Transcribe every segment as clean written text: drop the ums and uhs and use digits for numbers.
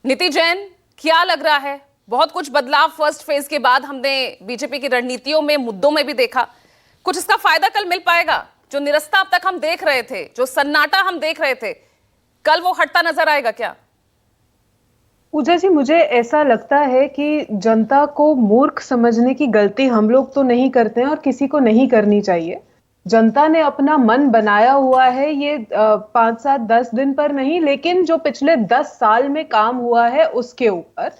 नीति जैन, क्या लग रहा है? बहुत कुछ बदलाव फर्स्ट फेज के बाद हमने बीजेपी की रणनीतियों में, मुद्दों में भी देखा। कुछ इसका फायदा कल मिल पाएगा? जो निरस्ता अब तक हम देख रहे थे, जो सन्नाटा हम देख रहे थे, कल वो हटता नजर आएगा क्या? पूजा जी, मुझे ऐसा लगता है कि जनता को मूर्ख समझने की गलती हम लोग तो नहीं करते हैं और किसी को नहीं करनी चाहिए। जनता ने अपना मन बनाया हुआ है, ये 5 7 10 दिन पर नहीं, लेकिन जो पिछले 10 साल में काम हुआ है उसके ऊपर।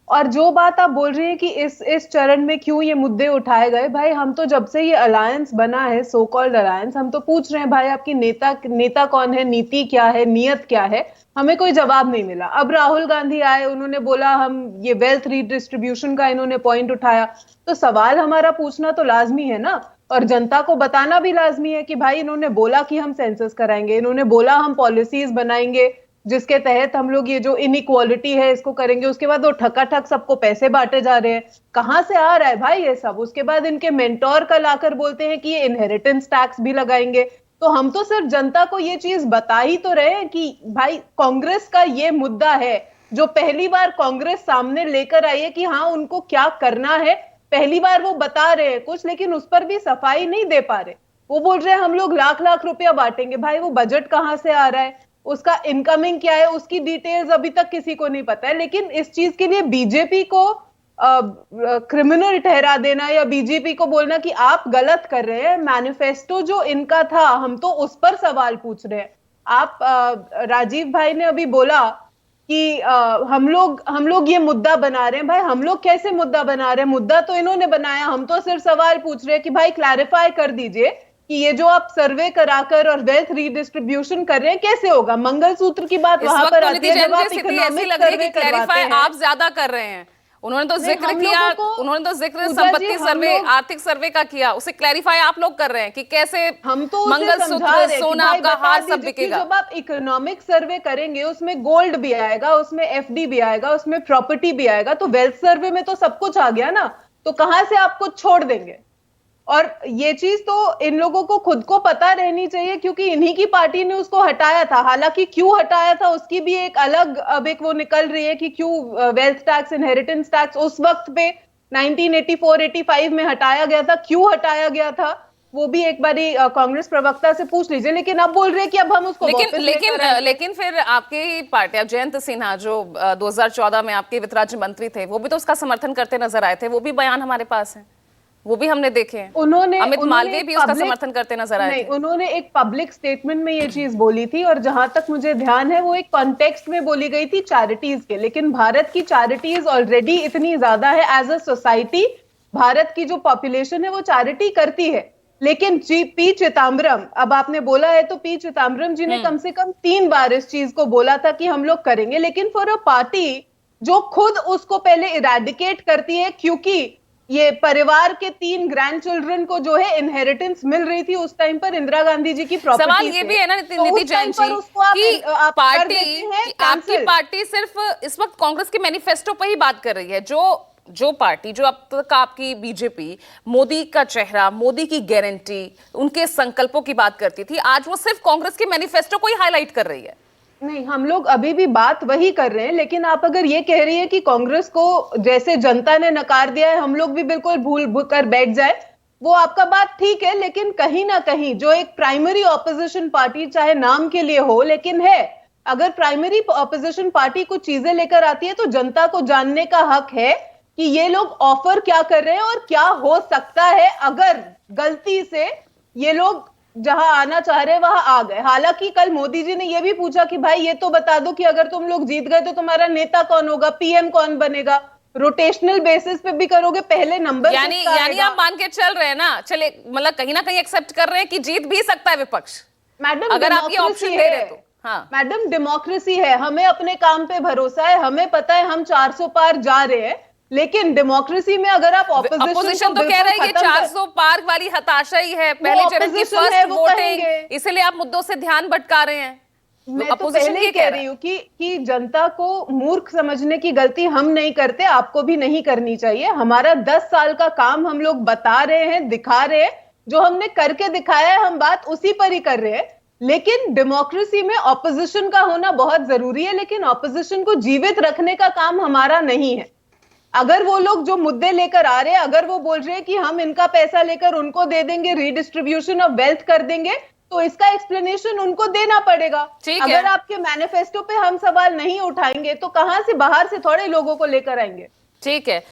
और जो बात आप बोल रही हैं कि इस चरण में क्यों ये मुद्दे उठाए गए, भाई हम तो जब से ये अलायंस बना है, सो कॉल्ड अलायंस, हम तो पूछ रहे हैं भाई आपकी नेता नेता कौन है, नीति क्या है, नियत क्या है। हमें कोई जवाब नहीं मिला। अब राहुल गांधी आए, उन्होंने बोला हम ये वेल्थ रीडिस्ट्रीब्यूशन का इन्होंने पॉइंट उठाया, तो सवाल हमारा पूछना तो लाजमी है ना। और जनता को बताना भी लाजमी है कि भाई इन्होंने बोला कि हम सेंसस कराएंगे, इन्होंने बोला हम पॉलिसीज बनाएंगे जिसके तहत हम लोग ये जो इनइक्वालिटी है इसको करेंगे। उसके बाद वो ठकाठक सबको पैसे बांटे जा रहे हैं। कहां से आ रहा है भाई ये सब? उसके बाद इनके मेंटोर कल आकर बोलते हैं कि ये इनहेरिटेंस टैक्स भी लगाएंगे। तो हम तो सिर्फ जनता को ये चीज बता ही तो रहे हैं कि भाई कांग्रेस का ये मुद्दा है जो पहली बार कांग्रेस सामने लेकर आई है कि हाँ उनको क्या करना है। पहली बार वो बता रहे हैं कुछ, लेकिन उस पर भी सफाई नहीं दे पा रहे। वो बोल रहे हैं हम लोग लाख लाख रुपया बांटेंगे। भाई वो बजट कहां से आ रहा है, उसका इनकमिंग क्या है, उसकी डिटेल्स अभी तक किसी को नहीं पता है। लेकिन इस चीज के लिए बीजेपी को क्रिमिनल ठहरा देना या बीजेपी को बोलना कि आप गलत कर रहे हैं, मैनिफेस्टो जो इनका था हम तो उस पर सवाल पूछ रहे हैं। आप राजीव भाई ने अभी बोला कि हम लोग ये मुद्दा बना रहे हैं। भाई हम लोग कैसे मुद्दा बना रहे हैं? मुद्दा तो इन्होंने बनाया, हम तो सिर्फ सवाल पूछ रहे हैं कि भाई क्लैरिफाई कर दीजिए कि ये जो आप सर्वे कराकर और वेल्थ रीडिस्ट्रीब्यूशन कर रहे हैं कैसे होगा। मंगलसूत्र की बात वहां पर आती है जब आप इकोनॉमिक सर्वे करवाते हैं। आप ज्यादा कर रहे हैं। उन्होंने तो जिक्र किया, उन्होंने तो जिक्र संपत्ति सर्वे, आर्थिक सर्वे का किया, उसे क्लैरिफाई आप लोग कर रहे हैं कि कैसे हम तो मंगलसूत्र, सोना, आपका हार सब बिकेगा। जब आप इकोनॉमिक सर्वे करेंगे उसमें गोल्ड भी आएगा, उसमें एफडी भी आएगा, उसमें प्रॉपर्टी भी आएगा, तो वेल्थ सर्वे में तो सब कुछ आ गया ना। तो कहां से आप कुछ छोड़ देंगे? और ये चीज तो इन लोगों को खुद को पता रहनी चाहिए, क्योंकि इन्हीं की पार्टी ने उसको हटाया था। हालांकि क्यों हटाया था उसकी भी एक अलग अब एक वो निकल रही है कि क्यों वेल्थ टैक्स, इनहेरिटेंस टैक्स उस वक्त पे 1984-85 में हटाया गया था, क्यों हटाया गया था वो भी एक बारी कांग्रेस प्रवक्ता से पूछ लीजिए। लेकिन अब बोल रहे हैं कि अब हम उसको लेकिन फिर आपकी पार्टी, अब जयंत सिन्हा जो 2014 में आपके वित्त राज्य मंत्री थे, वो भी तो उसका समर्थन करते नजर आए थे। वो भी बयान हमारे पास है, वो भी हमने देखे हैं। अमित मालवीय भी उसका समर्थन करते नजर आए थे। उन्होंने एक पब्लिक स्टेटमेंट में ये चीज बोली थी, और जहां तक मुझे ध्यान है वो एक कॉन्टेक्स्ट में बोली गई थी चैरिटीज के। लेकिन भारत की चैरिटीज ऑलरेडी इतनी ज्यादा है एज अ सोसाइटी। भारत की जो पॉपुलेशन है वो चैरिटी करती है। लेकिन पी चिदम्बरम, अब आपने बोला है तो पी चिदम्बरम जी ने कम से कम 3 बार इस चीज को बोला था कि हम लोग करेंगे। लेकिन फॉर अ पार्टी जो खुद उसको पहले इरेडिकेट करती है, क्योंकि ये परिवार के 3 ग्रैंड चिल्ड्रन को जो है इनहेरिटेंस मिल रही थी उस टाइम पर इंदिरा गांधी जी की प्रॉपर्टी। सवाल ये भी है ना नीति जैन जी कि आपकी पार्टी सिर्फ इस वक्त कांग्रेस के मैनिफेस्टो पर ही बात कर रही है। जो पार्टी, जो अब तक आपकी बीजेपी मोदी का चेहरा, मोदी की गारंटी, उनके संकल्पों की बात करती थी, आज वो सिर्फ कांग्रेस के मैनिफेस्टो को ही हाईलाइट कर रही है। नहीं, हम लोग अभी भी बात वही कर रहे हैं। लेकिन आप अगर ये कह रही है कि कांग्रेस को जैसे जनता ने नकार दिया है हम लोग भी बिल्कुल भूल कर बैठ जाए, वो आपका बात ठीक है। लेकिन कहीं ना कहीं जो एक प्राइमरी ऑपोजिशन पार्टी, चाहे नाम के लिए हो लेकिन है, अगर प्राइमरी ऑपोजिशन पार्टी कुछ चीजें लेकर आती है तो जनता को जानने का हक है कि ये लोग ऑफर क्या कर रहे हैं और क्या हो सकता है अगर गलती से ये लोग जहां आना चाह रहे हैं वहां आ गए। हालांकि कल मोदी जी ने यह भी पूछा कि भाई ये तो बता दो कि अगर तुम लोग जीत गए तो तुम्हारा नेता कौन होगा, पीएम कौन बनेगा, रोटेशनल बेसिस पे भी करोगे, पहले नंबर यानी आप मान के चल रहे हैं ना, चले मतलब कहीं ना कहीं एक्सेप्ट कर रहे हैं कि जीत भी सकता है विपक्ष, मैडम, अगर आप ये ऑप्शन दे रहे तो। हाँ मैडम, डेमोक्रेसी है, हमें अपने काम पे भरोसा है, हमें पता है हम 400 पार जा रहे हैं। लेकिन डेमोक्रेसी में अगर आप अपोजिशन तो कह रहे हैं कि 400 पार वाली हताशा ही है, पहले चरण की फर्स्ट वोटिंग, इसलिए आप मुद्दों से ध्यान भटका रहे हैं। मैं तो पहले ही कह रही हूँ कि जनता को मूर्ख समझने की गलती हम नहीं करते, आपको भी नहीं करनी चाहिए। हमारा 10 साल का काम हम लोग बता रहे हैं, दिखा रहे हैं, जो हमने करके दिखाया है हम बात उसी पर ही कर रहे हैं। लेकिन डेमोक्रेसी में ऑपोजिशन का होना बहुत जरूरी है, लेकिन ऑपोजिशन को जीवित रखने का काम हमारा नहीं है। अगर वो लोग जो मुद्दे लेकर आ रहे हैं, अगर वो बोल रहे हैं कि हम इनका पैसा लेकर उनको दे देंगे, रीडिस्ट्रीब्यूशन ऑफ वेल्थ कर देंगे, तो इसका एक्सप्लेनेशन उनको देना पड़ेगा। अगर आपके मैनिफेस्टो पे हम सवाल नहीं उठाएंगे तो कहां से, बाहर से थोड़े लोगों को लेकर आएंगे। ठीक है।